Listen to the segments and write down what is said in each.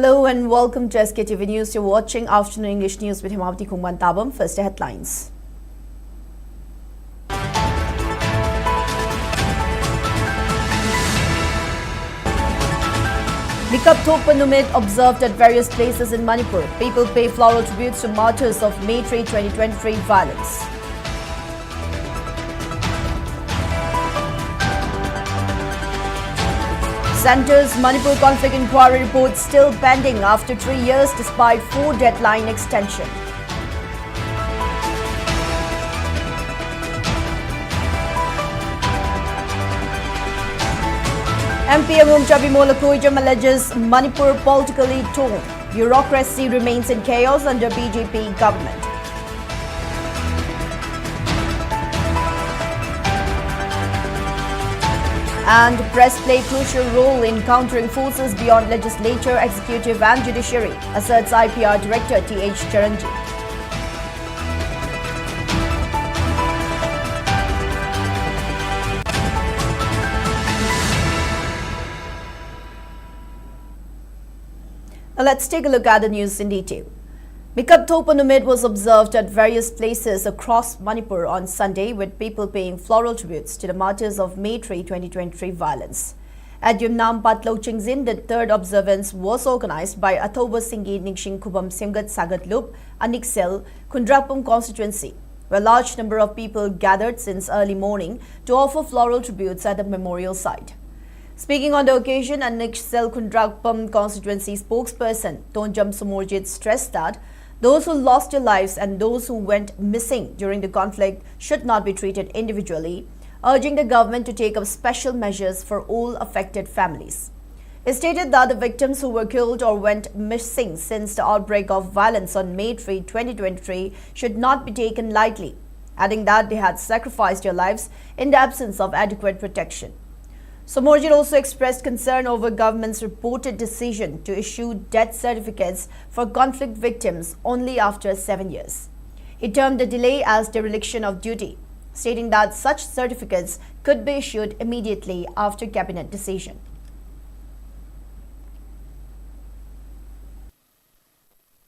Hello and welcome to Sktv'S News. You're watching Afternoon English News with Himavati Kungman Tabam. First, the headlines. Mikap Thopa Numit observed at various places in Manipur. People pay floral tributes to martyrs of May 3, 2023 violence. Centre's Manipur conflict inquiry report still pending after 3 years despite 4 deadline extension. MP Amum Chabimola Koijam alleges Manipur politically torn. Bureaucracy remains in chaos under BJP government. And press play crucial role in countering forces beyond legislature, executive and judiciary, asserts IPR Director T.H. Charanji. Now let's take a look at the news in detail. Mikap Thopa Numit was observed at various places across Manipur on Sunday, with people paying floral tributes to the martyrs of May 3, 2023 violence. At Yumnam Patlo Chingzin, the third observance was organized by Athoba Singhi Ningshin Kubam Simgat Sagat Lup, Aniksel, Kundrapum constituency, where a large number of people gathered since early morning to offer floral tributes at the memorial site. Speaking on the occasion, Aniksel Kundrapum constituency spokesperson Tonjam Sumorjit stressed that those who lost their lives and those who went missing during the conflict should not be treated individually, urging the government to take up special measures for all affected families. He stated that the victims who were killed or went missing since the outbreak of violence on May 3, 2023 should not be taken lightly, adding that they had sacrificed their lives in the absence of adequate protection. Somorjit also expressed concern over government's reported decision to issue death certificates for conflict victims only after 7 years. He termed the delay as dereliction of duty, stating that such certificates could be issued immediately after cabinet decision.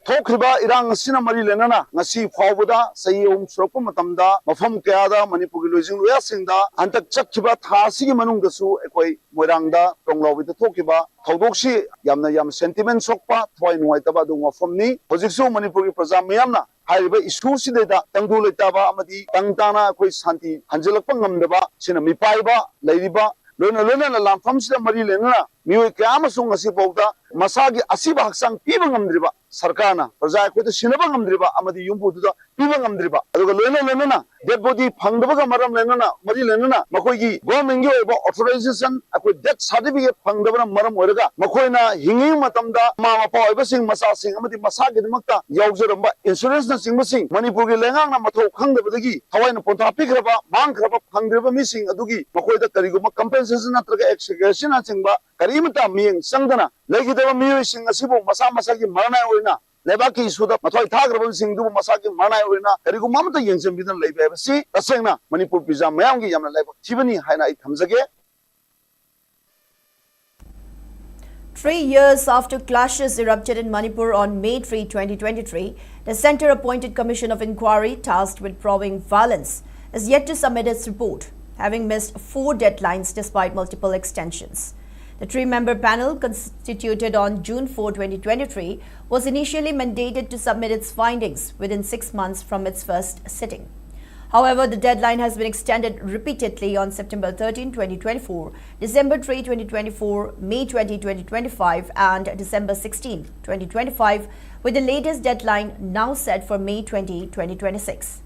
Thokriba irang asina mari lenana ngasi phawbuda sayi sropa matamda mafam kayada manipur lojing loya singda antak chakhiba thasi gi manungda su ekoi moirangda tonglawita thokiba thawdoksi yam sentiment sokpa thoi nuai taba du mafamni hojiksu manipur gi praja mayamna haiba issue sideda tangdu letaba amadi tangtana koi santi hanjalakpa ngamdaba sina mipaiba leiriba lona lamfam sida mari lenana mioi kama sung ngasi bawda masagi asiba haksang piba ngamdriba sarkana praja ko to sinaba ngamdriba amadi yumbu du piba ngamdriba aduga lona dead body phangdabaga maram lenana mari lenana makoi gi government gi oba authorization akoi death certificate phangdabana maram oraga makoina hingi matamda mama pa oba sing masa sing amadi masagi dimakta yaujuramba insurance na sing masing manipur gi lengang na matho khangdabadagi hawaina ponta pikraba mangkraba phangdriba mising adugi makoida kariguma compensation natraga execution na singba karimata miyeng sangdana legidaba miyo sing asibo masa masagi marana oina Lebaki sudah mathoi thagrabon sing du masaki manai oina karigu mamta yengchem bidan leibe basi tasengna manipur pizza mayam gi yamna leibo thibani haina I thamjage. 3 years after clashes erupted in Manipur on May 3, 2023, the Centre-appointed Commission of Inquiry tasked with probing violence is yet to submit its report, having missed 4 deadlines despite multiple extensions. The 3-member panel, constituted on June 4, 2023, was initially mandated to submit its findings within 6 months from its first sitting. However, the deadline has been extended repeatedly on September 13, 2024, December 3, 2024, May 20, 2025, and December 16, 2025, with the latest deadline now set for May 20, 2026.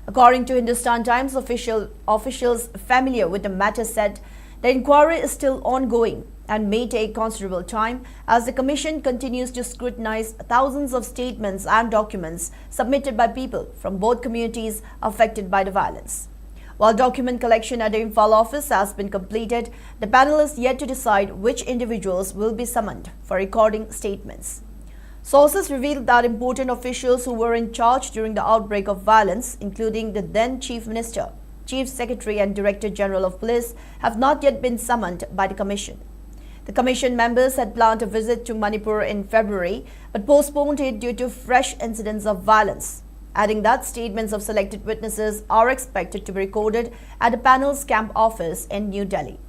According to Hindustan Times, officials familiar with the matter said the inquiry is still ongoing and may take considerable time as the Commission continues to scrutinize thousands of statements and documents submitted by people from both communities affected by the violence. While document collection at the Imphal office has been completed, the panel is yet to decide which individuals will be summoned for recording statements. Sources revealed that important officials who were in charge during the outbreak of violence, including the then Chief Minister, Chief Secretary and Director General of Police, have not yet been summoned by the Commission. The commission members had planned a visit to Manipur in February but postponed it due to fresh incidents of violence, adding that statements of selected witnesses are expected to be recorded at the panel's camp office in New Delhi.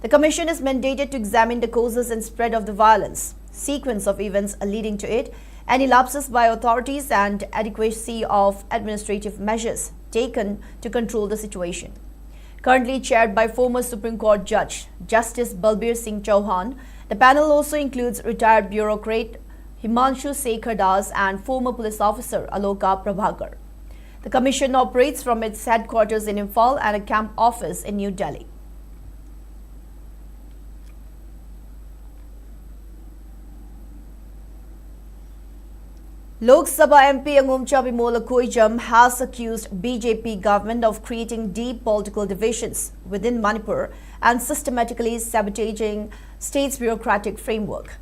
The commission is mandated to examine the causes and spread of the violence, sequence of events leading to it, any lapses by authorities and adequacy of administrative measures taken to control the situation. Currently chaired by former Supreme Court Judge Justice Balbir Singh Chauhan, the panel also includes retired bureaucrat Himanshu Sekhar Das and former police officer Aloka Prabhakar. The commission operates from its headquarters in Imphal and a camp office in New Delhi. Lok Sabha MP Angumcha Bimola Koijam has accused BJP government of creating deep political divisions within Manipur and systematically sabotaging state's bureaucratic framework.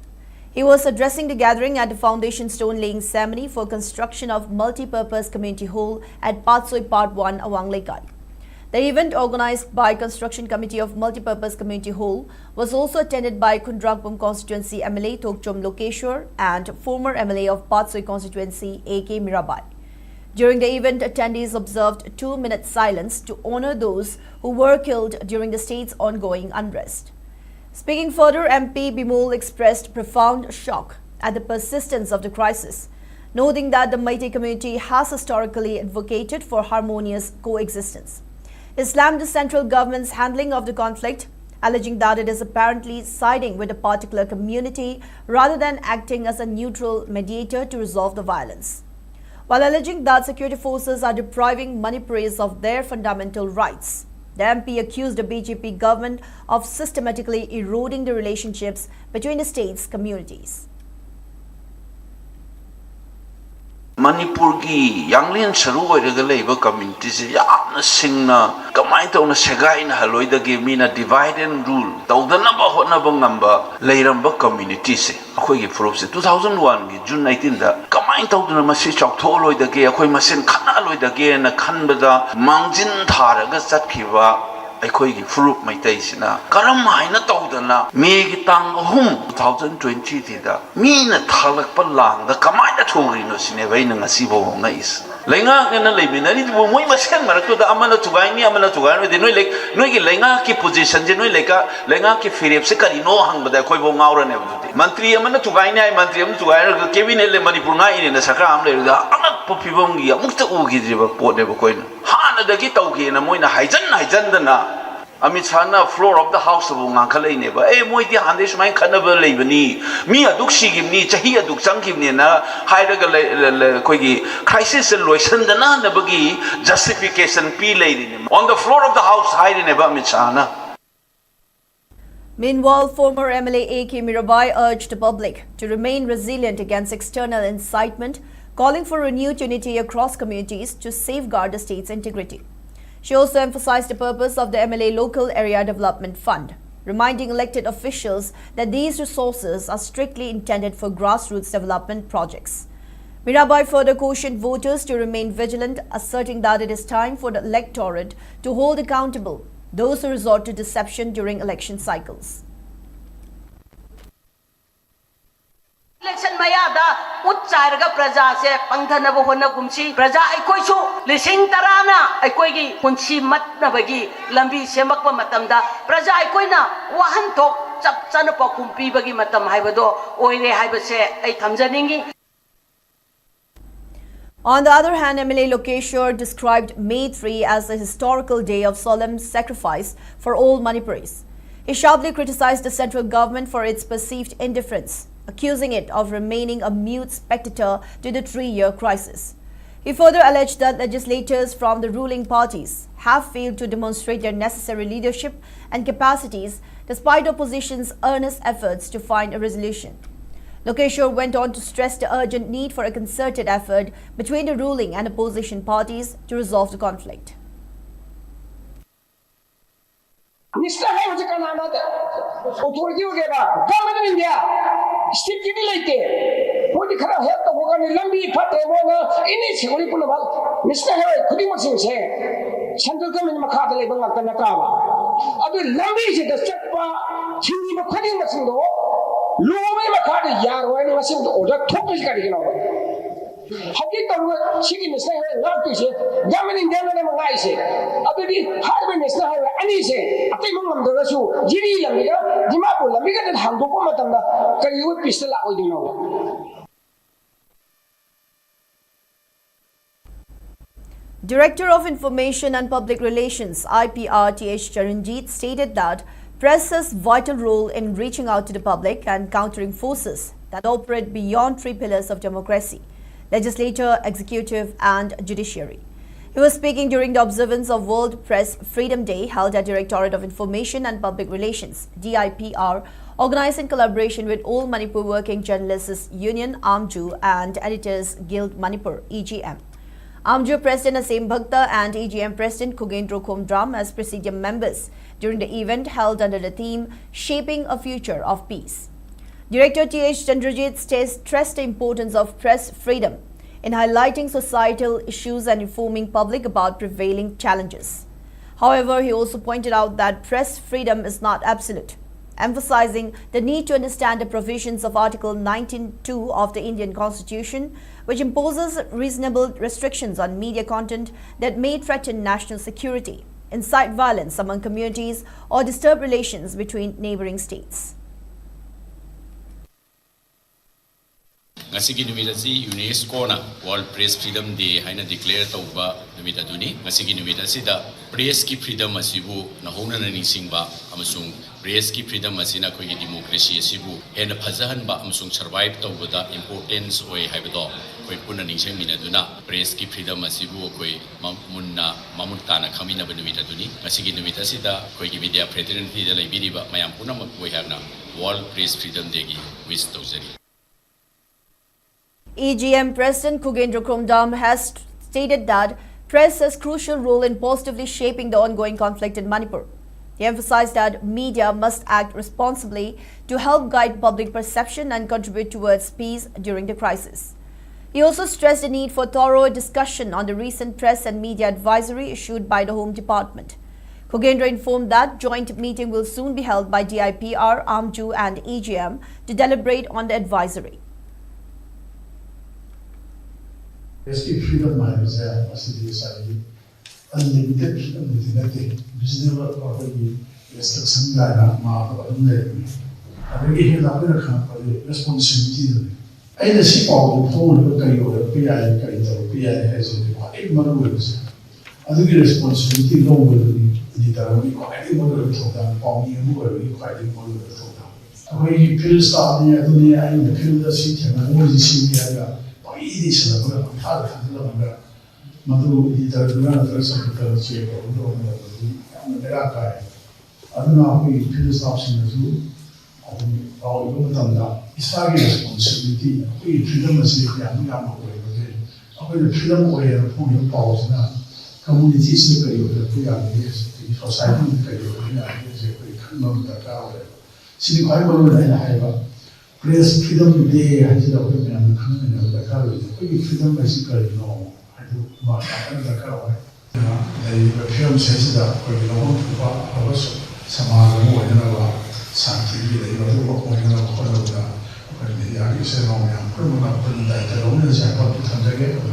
He was addressing the gathering at the foundation stone laying ceremony for construction of multi-purpose community hall at Patsoi Part 1, Awang Lekai. The event, organized by Construction Committee of Multipurpose Community Hall, was also attended by Kundrakbom Constituency MLA Thokchom Lokeshwar and former MLA of Patsoi Constituency A.K. Mirabai. During the event, attendees observed 2-minute silence to honor those who were killed during the state's ongoing unrest. Speaking further, MP Bimol expressed profound shock at the persistence of the crisis, noting that the Meitei community has historically advocated for harmonious coexistence. He slammed the central government's handling of the conflict, alleging that it is apparently siding with a particular community rather than acting as a neutral mediator to resolve the violence. While alleging that security forces are depriving Manipuris of their fundamental rights, the MP accused the BJP government of systematically eroding the relationships between the state's communities. Manipur ki yanglin saru oiraga leiba community se yamna singna kamai tawna segai na haloi da ge mina divide and rule tawdana ba hotna ba ngamba leiramba community se akhoi gi proof se 2001 gi June 19 da kamai tawdana masi chawtho loi da ge akhoi masen khana loi da ge na khanba da mangjin tharaga chatkhiba akhoi gi proof maitai sina karam haina tawdana me gi tang ahum 2020 da mina thalak pa lang da kamai da thori no sine bai na ngasi bo ngais lenga ngena leminari bo moi masen marakto da amana tugai ni amana tugai no de noi gi lenga ki position je noi leka lenga ki firep se kari no hang bada khoi bo ngaura ne bu mantri amana tugai ni ai mantri am tugai ro cabinet le manipur nga ine na sakra am le da anak popibom gi amukta u gi jiba pot ne bo koi hana da gi tau gi na moi na haijan da na Amit Sana floor of the house of Ungakalay neba. Moi di handish my cannibal labani. Me a duxi give me, Chahi a duxang give me na higher Kogi crisis and Loisan the Nana Bagi justification P lady. On the floor of the house, hiding about Michana. Meanwhile, former MLA A.K. Mirabai urged the public to remain resilient against external incitement, calling for renewed unity across communities to safeguard the state's integrity. She also emphasized the purpose of the MLA Local Area Development Fund, reminding elected officials that these resources are strictly intended for grassroots development projects. Mirabai further cautioned voters to remain vigilant, asserting that it is time for the electorate to hold accountable those who resort to deception during election cycles. Election mayada utcharaga praja se pangthanaba honna kumsi praja aikoi su lising tarana aikoi gi punchi matna bagi lambi semakpa matamda praja aikoi na wahan thok chap chana pa kumpi bagi matam haibado oire haibase ai thamjaningi. On the other hand, MLA Lokeshwar described May 3 as a historical day of solemn sacrifice for all Manipuris. He sharply criticized the central government for its perceived indifference, accusing it of remaining a mute spectator to the 3-year crisis. He further alleged that legislators from the ruling parties have failed to demonstrate their necessary leadership and capacities despite opposition's earnest efforts to find a resolution. Lokeshwar went on to stress the urgent need for a concerted effort between the ruling and opposition parties to resolve the conflict. Mr. House Canada, authority government of India, stipulated. What the kind of help the Hogan Lambi Patavona in its Mr. Harry, could you say, Central Government Makata Kanakawa. ꯑꯗꯨ ꯂꯝꯕꯤꯁꯤꯗ ꯆꯠꯄ ꯊꯤꯡꯉꯤꯕ ꯈꯨꯗꯤꯡꯃꯛꯁꯤꯡꯗꯣ ꯂꯣꯡꯕꯒꯤ ꯃꯈꯥꯗ ꯌꯥꯔꯣꯏ ꯍꯥꯏꯅ ꯃꯁꯤꯡꯗꯣ order ꯊꯣꯛꯄꯁꯤ ꯀꯔꯤꯒꯤꯅꯣꯕ ꯍꯧꯖꯤꯛ ꯇꯧꯔꯤꯕ ꯁꯤꯒꯤ ꯅꯦꯁꯅꯦꯜ ꯍꯥꯏꯋꯦ ꯉꯥꯛꯇꯣꯏꯁꯦ ꯒꯚꯔꯟꯃꯦꯟꯠ ꯏꯟꯗꯤꯌꯥꯅ ꯉꯥꯛꯏꯁꯦ ꯑꯗꯨꯗꯤ ꯍꯥꯏꯔꯤꯕ ꯅꯦꯁꯅꯦꯜ ꯍꯥꯏꯋꯦ ꯑꯅꯤꯁꯦ ꯑꯇꯩꯕ ꯉꯝꯗ꯭ꯔꯒꯁꯨ ꯖꯤꯔꯤ ꯂꯝꯕꯤꯒ ꯗꯤꯃꯥꯄꯨꯔ ꯂꯝꯕꯤꯒꯗ ꯍꯥꯡꯗꯣꯛꯄ ꯃꯇꯝꯗ ꯀꯔꯤꯒꯨꯝꯕ ꯄꯤꯁꯇ ꯂꯥꯛꯑꯣꯏꯗꯣꯏꯅꯣꯕ Director of Information and Public Relations, IPR Th Charanjit, stated that press has vital role in reaching out to the public and countering forces that operate beyond three pillars of democracy: legislature, executive and judiciary. He was speaking during the observance of World Press Freedom Day held at Directorate of Information and Public Relations, DIPR, organized in collaboration with All Manipur Working Journalists Union, AMJU, and Editors Guild Manipur, EGM. AMJU President Asim Bhakta and EGM President Khugendro Khomdram as presidium members during the event held under the theme Shaping a Future of Peace. Director Th Chandrajit stressed the importance of press freedom in highlighting societal issues and informing public about prevailing challenges. However, he also pointed out that press freedom is not absolute, emphasizing the need to understand the provisions of Article 19(2) of the Indian Constitution, which imposes reasonable restrictions on media content that may threaten national security, incite violence among communities, or disturb relations between neighboring states. Ngasigi numit asi UNESCO na World Press Freedom Day haina declare tauba numit aduni ngasigi numit asida press ki freedom asibu nahona na ningsingba amasung press ki freedom asina khoi gi democracy asibu hena phajahan ba amasung survive tauba importance oi haibado khoi puna ningsing minaduna press ki freedom asibu khoi munna mamuta na khamina ba numit aduni ngasigi numit asida khoi gi media fraternity da laibiriba mayam puna oi habna World Press Freedom Day gi wish taujari. EGM President Khugendro Khomdram has stated that press has a crucial role in positively shaping the ongoing conflict in Manipur. He emphasized that media must act responsibly to help guide public perception and contribute towards peace during the crisis. He also stressed the need for thorough discussion on the recent press and media advisory issued by the Home Department. Khugendro informed that joint meeting will soon be held by DIPR, AMJU and EGM to deliberate on the advisory. Freedom is unlimited freedom, reasonable property, restriction responsibility. I see all the phone PI has other responsibility long will be quite more for me quite more. When you feel starting at the field the city and always see 이리시나 그런 다들 하는 마도 이들은 그래서 그 지역에 운동을 하고 내가 가요. 아무나 그 필요성을 이거 담다 이사기 responsibility 이 freedom을 얘기하는 게 아무것도 없는데 아무래도 freedom 오해를 통해 봐오지나 community에서 그리고 그야말로 이 society가 그리고 큰 놈들 가고 신이 과거로 해봐. Press Freedom Day 하지라고 그러면 하는 거가 거기 freedom basically no 아주 막 나가고 이 film 세시다 거기 너무 좋아 하고서 사마하고 원하고 산티비를 이거도 먹고 이거도 걸어오다 그런데 야기 세상이야 그러면 그런다 이제 오늘 제가 부탁드게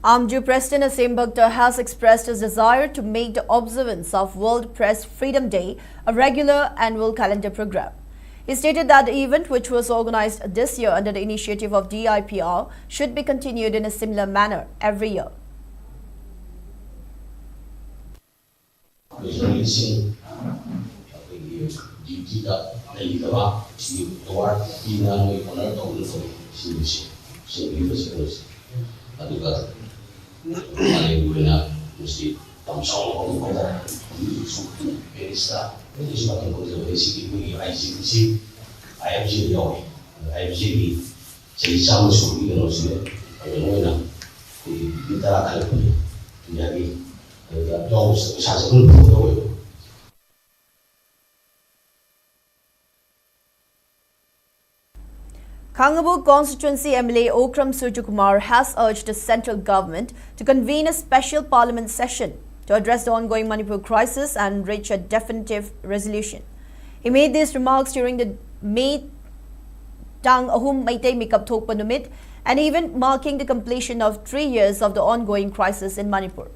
AMJU President Asim Bhakta has expressed his desire to make the observance of World Press Freedom Day a regular annual calendar program. He stated that the event, which was organized this year under the initiative of DIPR, should be continued in a similar manner every year. Kangabu constituency MLA Okram Surjukumar has urged the central government to convene a special parliament session to address the ongoing Manipur crisis and reach a definitive resolution. He made these remarks during the May Tang Ahum Maitei Mikap Thokpa Numit, an event marking the completion of 3 years of the ongoing crisis in Manipur.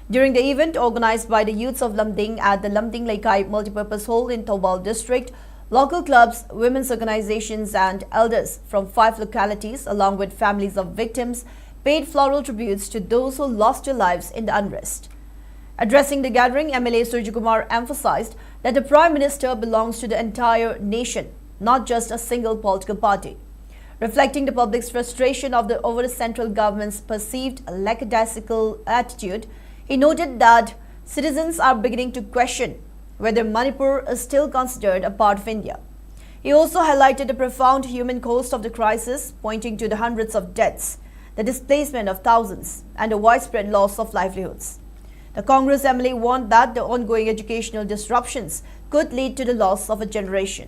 During the event organized by the youths of Lamding at the Lamding Laikai Multipurpose Hall in Thoubal District, local clubs, women's organizations and elders from 5 localities along with families of victims paid floral tributes to those who lost their lives in the unrest. Addressing the gathering, MLA Surjikumar emphasized that the Prime Minister belongs to the entire nation, not just a single political party. Reflecting the public's frustration over the central government's perceived lackadaisical attitude, he noted that citizens are beginning to question whether Manipur is still considered a part of India. He also highlighted the profound human cost of the crisis, pointing to the hundreds of deaths, the displacement of thousands, and the widespread loss of livelihoods. The Congress MLA warned that the ongoing educational disruptions could lead to the loss of a generation.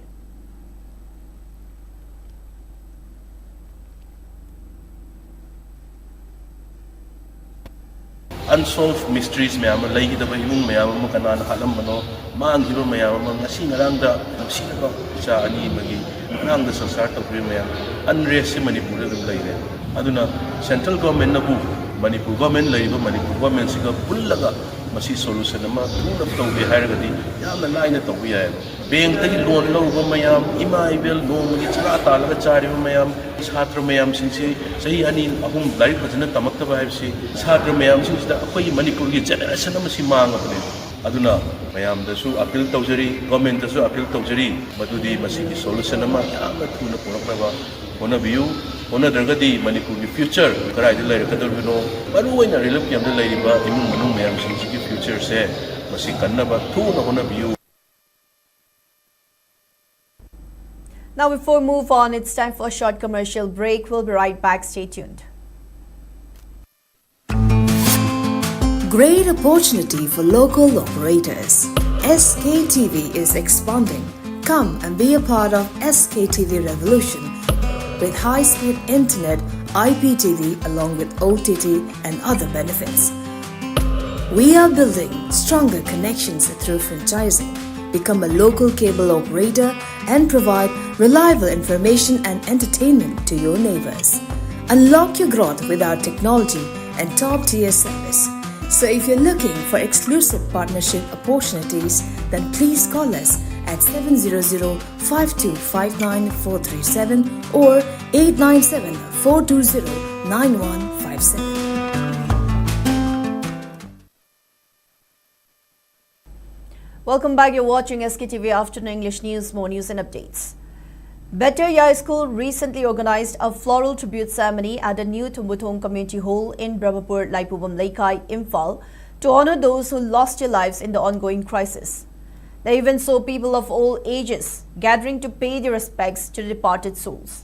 Unsolved mysteries mayam lagi da imung mayam kana na halam mano mang hiba mayam ngasi ngarang da ngasi na cha ani magi nang da sasar ta pri mayam unrest Manipur da lai ne aduna central government na bu Manipur government lai ba Manipur government siga pullaga masi solution ma thuna tau be hair ga di yamna laina tau ya bank ta loan lo ba mayam ima ibel no magi chara ta la chari mayam छात्र ma'am सही अनी अहम like फजन तमक्तब है छात्र ma'am अखोई मणिपुर की generation मांगने अदुना मैमदसु अपील तौजरी गवर्नमेंटसु अपील तौजरी मदुदी मसीगी सोल्यूशन यामना थुना पुरक्तबा होनबियु होनद्रगदी मणिपुर की फ्यूचर कराइद लैरकदबनो मरुओइना रिलीफ कैम्प लैरिबा इमुंग मनुंग मैम सिंगी फ्यूचर से मसी कन्नबा थुना होनबियु. Now, before we move on, it's time for a short commercial break. We'll be right back. Stay tuned. Great opportunity for local operators. SKTV is expanding. Come and be a part of SKTV revolution with high-speed internet, IPTV along with OTT and other benefits. We are building stronger connections through franchising. Become a local cable operator and provide reliable information and entertainment to your neighbors. Unlock your growth with our technology and top-tier service. So if you're looking for exclusive partnership opportunities, then please call us at 700-5259-437 or 897-420-9157. Welcome back. You're watching SKTV Afternoon English News. More news and updates. Better Yai School recently organized a floral tribute ceremony at the new Tumbuthong Community Hall in Brahmapur, Laipubam Laikai, Imphal, to honor those who lost their lives in the ongoing crisis. The event saw people of all ages gathering to pay their respects to the departed souls.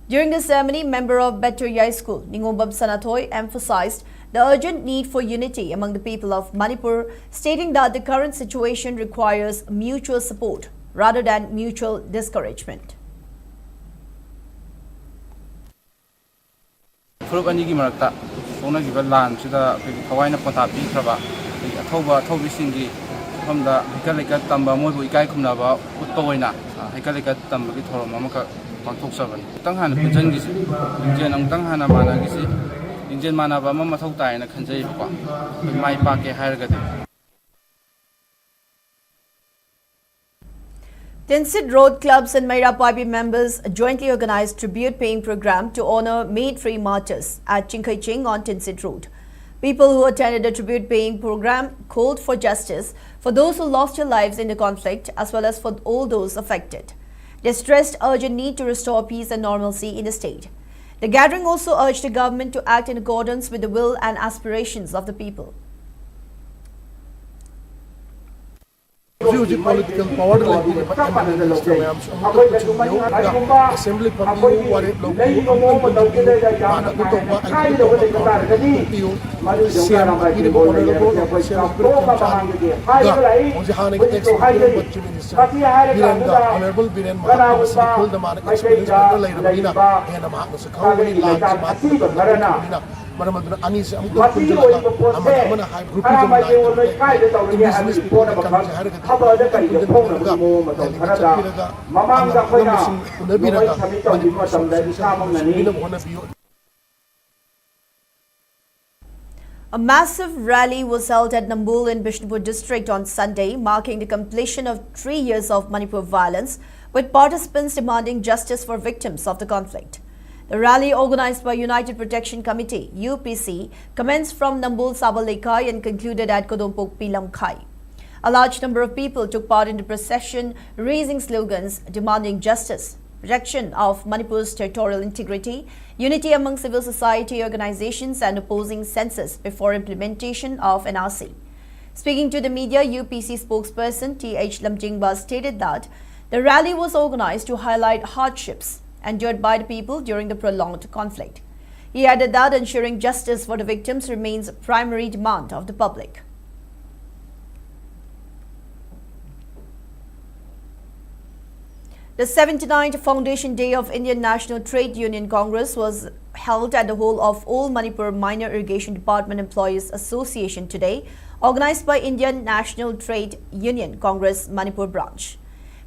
During the ceremony, member of Better Yai School, Ningobab Sanatoy, emphasized the urgent need for unity among the people of Manipur, stating that the current situation requires mutual support rather than mutual discouragement. Furup anigi marakta sona giba lan sida kawaina ponta pi kraba thoba thobi singi famda hikaleka tamba moibu ikai khumnaba uttoina hikaleka tamba ki thorom amaka pangthok saban tanghan punjan gi injen ang tanghana mana gi si injen mana ba ma thok tai na khanjai ba mai pa ke hairga de. Tinsit Road Clubs and Maira Paipi members jointly organized tribute-paying program to honor May-3 martyrs at Chinkhaiching on Tinsit Road. People who attended the tribute-paying program called for justice for those who lost their lives in the conflict as well as for all those affected. They stressed urgent need to restore peace and normalcy in the state. The gathering also urged the government to act in accordance with the will and aspirations of the people. Political power assembly maram aduna ani se amuk amana high group A massive rally was held at Nambul in Bishnupur district on Sunday, marking the completion of 3 years of Manipur violence, with participants demanding justice for victims of the conflict. The rally, organized by United Protection Committee (UPC), commenced from Nambul Sabalekai and concluded at Kodompok Pilamkai. A large number of people took part in the procession, raising slogans demanding justice, protection of Manipur's territorial integrity, unity among civil society organizations, and opposing census before implementation of NRC. Speaking to the media, UPC spokesperson T.H. Lamjingba stated that the rally was organized to highlight hardships endured by the people during the prolonged conflict. He added that ensuring justice for the victims remains a primary demand of the public. The 79th Foundation Day of Indian National Trade Union Congress was held at the hall of All Manipur Minor Irrigation Department Employees Association today, organized by Indian National Trade Union Congress Manipur branch.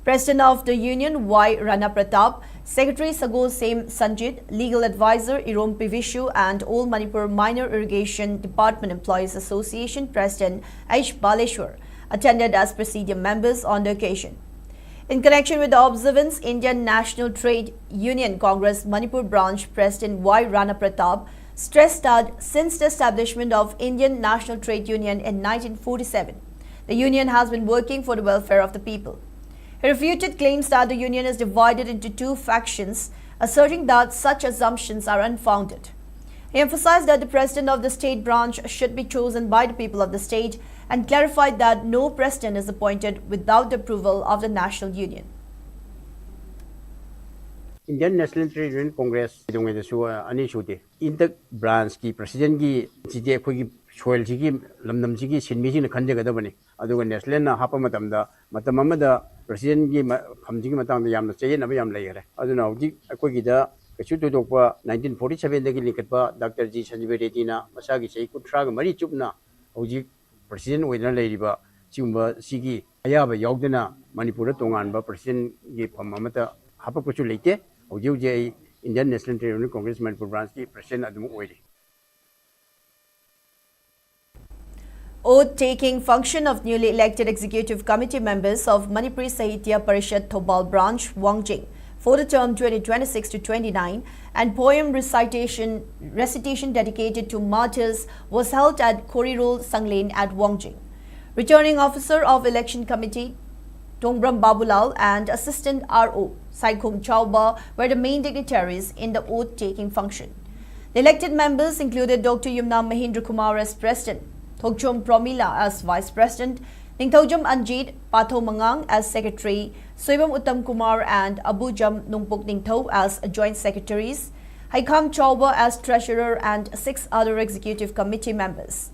President of the Union Y. Rana Pratap, Secretary Sago Sem Sanjit, Legal Advisor Irom Pivishu, and All Manipur Minor Irrigation Department Employees Association President H. Baleshwar attended as presidium members on the occasion. In connection with the observance, Indian National Trade Union Congress Manipur branch President Y. Rana Pratap stressed that since the establishment of Indian National Trade Union in 1947, the union has been working for the welfare of the people. He refuted claims that the union is divided into two factions, asserting that such assumptions are unfounded. He emphasized that the president of the state branch should be chosen by the people of the state and clarified that no president is appointed without the approval of the national union. Indian National Trade Union Congress ani shuti inter branch ki president ki jide khoi soil ji lamnam ji sinmi ji khanje gadabani aduga national na hapa matamda matamamada president ki khamji ki matang da yamna chaye na yam leire aduna hodi khoi gi da kachu dodokpa 1947 dagi likatpa Dr. G. Sanjay Reddy na masagi chai kutra ga mari chupna hodi president oina leiriba chimba sigi ayaba yaudana Manipur tongan president ki phamamata hapa kuchu leite Indian National Trade Union Congress Manipur branch ki president adum oiri. Oath-taking function of newly elected executive committee members of Manipuri Sahitya Parishad Thobal branch Wangjing for the term 2026 to 29 and poem recitation dedicated to martyrs was held at Korirol Sanglen at Wangjing. Returning officer of election committee Tongbram Babulal and Assistant R.O. Saikhom Chauba were the main dignitaries in the oath-taking function. The elected members included Dr. Yumna Mahindra Kumar as President, Thokchom Promila as Vice President, Ningthaujam Anjit Patho Mangang as Secretary, Soibam Uttam Kumar and Abujam Nungpok Ningtho as Joint Secretaries, Haikam Chauba as Treasurer and 6 other executive committee members.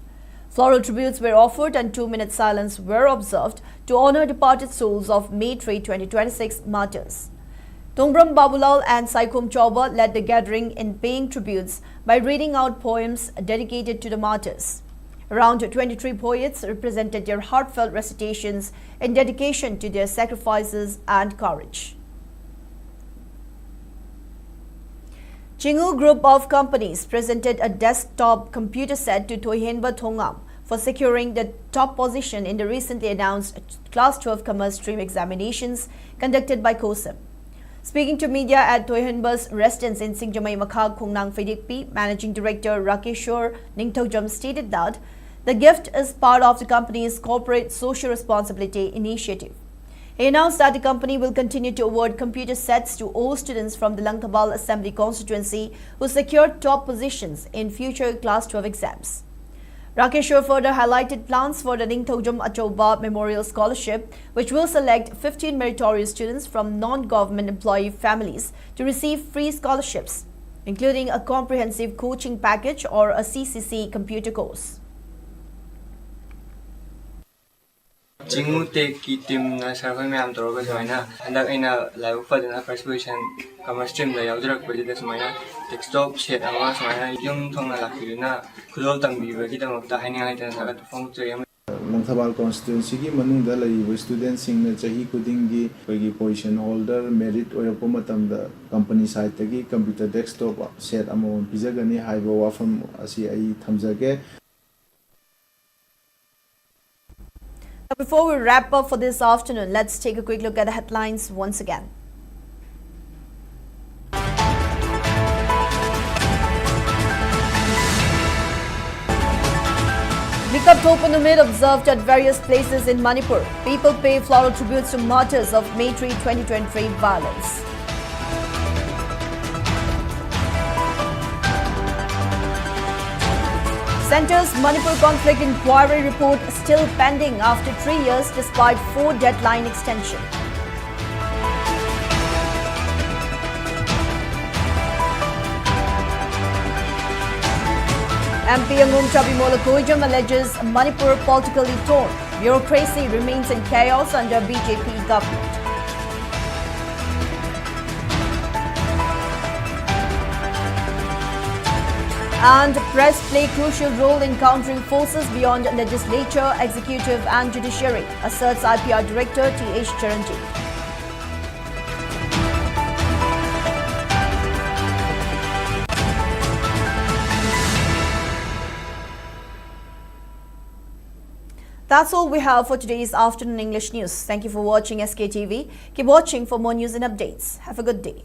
Floral tributes were offered and 2-minute silence were observed to honor departed souls of May 3, 2026 martyrs. Tongbram Babulal and Saikhom Chauba led the gathering in paying tributes by reading out poems dedicated to the martyrs. Around 23 poets represented their heartfelt recitations in dedication to their sacrifices and courage. Chingu Group of Companies presented a desktop computer set to Toihenba Thongam for securing the top position in the recently announced Class 12 Commerce Stream examinations conducted by COSEM. Speaking to media at Toihenba's residence in Singjamai Makhag Khongnang Phidikpi, Managing Director Rakeshwar Ningthaujam stated that the gift is part of the company's corporate social responsibility initiative. He announced that the company will continue to award computer sets to all students from the Langtabal Assembly constituency who secured top positions in future Class 12 exams. Rakeshwar further highlighted plans for the Ningthaujam Achoba Memorial Scholarship, which will select 15 meritorious students from non-government employee families to receive free scholarships, including a comprehensive coaching package or a CCC computer course. Jingu Tech ki team na sarkhoi myam toroga samaina handak aina live fadana first position commerce stream da yawdrak pajida samaina desktop set ama samaina yum thongna lakirina khudol tangbi bagi damakta haini haita sagat phong chayam Mongthabal constituency ki manungda laiba student singna chahi kudingi koigi position holder merit oyakpa matamda company side tagi computer desktop set amon pijagani haiba wafam asi ai thamjage. Before we wrap up for this afternoon, let's take a quick look at the headlines once again. Sktv'S observed at various places in Manipur. People pay floral tributes to martyrs of May 3, 2023 violence. Centre's Manipur conflict inquiry report still pending after 3 years despite 4 deadline extension. MP Angum Chabimola Kojam alleges Manipur politically torn. Bureaucracy remains in chaos under BJP government. And press play crucial role in countering forces beyond legislature, executive and judiciary, asserts IPR Director T.H. Charanjit. That's all we have for today's afternoon English news. Thank you for watching SKTV. Keep watching for more news and updates. Have a good day.